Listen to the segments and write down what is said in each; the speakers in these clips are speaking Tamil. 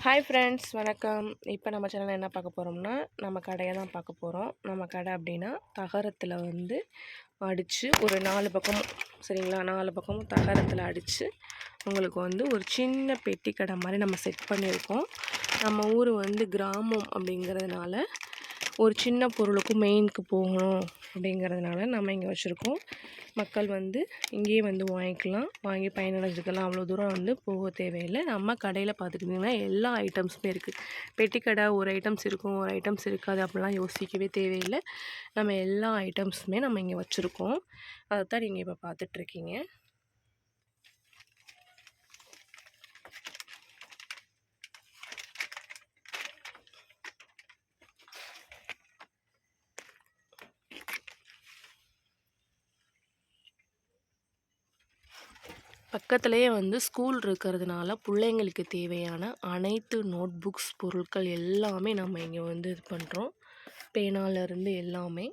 ஹாய் ஃப்ரெண்ட்ஸ், வணக்கம். இப்போ நம்ம சேனலில் என்ன பார்க்க போகிறோம்னா, நம்ம கடையை தான் பார்க்க போகிறோம். நம்ம கடை அப்படின்னா தகரத்தில் வந்து அடித்து ஒரு 4 பக்கமும் சரிங்களா, 4 பக்கமும் தகரத்தில் அடித்து உங்களுக்கு வந்து ஒரு சின்ன பெட்டி கடை மாதிரி நம்ம செட் பண்ணியிருக்கோம். நம்ம ஊர் வந்து கிராமம் அப்படிங்கிறதுனால ஒரு சின்ன பொருளுக்கும் மெயினுக்கு போகணும் அப்படிங்கிறதுனால நம்ம இங்கே வச்சுருக்கோம். மக்கள் வந்து இங்கேயே வந்து வாங்கிக்கலாம், வாங்கி பயனடைஞ்சிக்கலாம். அவ்வளோ தூரம் வந்து போக தேவையில்லை. நம்ம கடையில் பார்த்துக்கிட்டிங்கன்னா எல்லா ஐட்டம்ஸுமே இருக்குது. பெட்டி கடை ஒரு ஐட்டம்ஸ் இருக்கும், ஒரு ஐட்டம்ஸ் இருக்காது அப்படிலாம் யோசிக்கவே தேவையில்லை. நம்ம எல்லா ஐட்டம்ஸுமே நம்ம இங்கே வச்சுருக்கோம். அதை தான் நீங்கள் இப்போ பார்த்துட்ருக்கீங்க. பக்கத்துலேயே வந்து ஸ்கூல் இருக்கிறதுனால பிள்ளைங்களுக்கு தேவையான அனைத்து நோட் புக்ஸ் பொருட்கள் எல்லாமே நம்ம இங்கே வந்து இது பண்ணுறோம். பேனாலேருந்து எல்லாமே.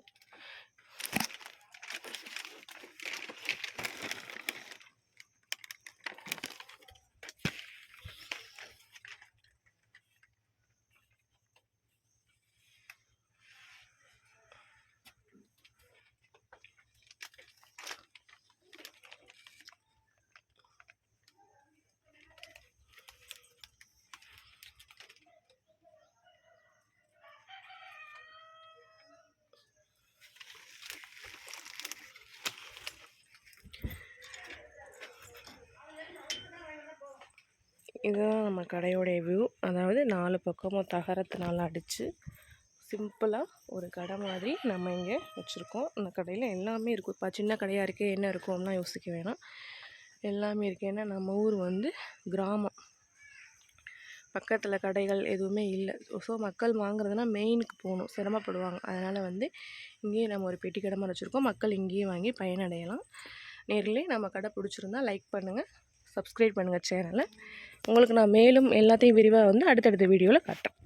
இதுதான் நம்ம கடையோடைய வியூ. அதாவது 4 பக்கமும் தகரத்தினால் அடித்து சிம்பிளாக ஒரு கடை மாதிரி நம்ம இங்கே வச்சுருக்கோம். இந்த கடையில் எல்லாமே இருக்கும். இப்போ சின்ன கடையாக இருக்குது, என்ன இருக்கும்லாம் யோசிக்க வேணாம், எல்லாமே இருக்குது. ஏன்னா நம்ம ஊர் வந்து கிராமம், பக்கத்தில் கடைகள் எதுவுமே இல்லை. ஸோ மக்கள் வாங்குறதுனா மெயினுக்கு போகணும், சிரமப்படுவாங்க. அதனால் வந்து இங்கேயே நம்ம ஒரு பெட்டி கடை மாதிரி வச்சுருக்கோம். மக்கள் இங்கேயே வாங்கி பயனடையலாம். நேரிலே நம்ம கடை பிடிச்சிருந்தா லைக் பண்ணுங்கள், சப்ஸ்கிரைப் பண்ணுங்கள் சேனலை. உங்களுக்கு நான் மேலும் எல்லாத்தையும் விரிவாக வந்து அடுத்தடுத்த வீடியோவில் காட்டுறேன்.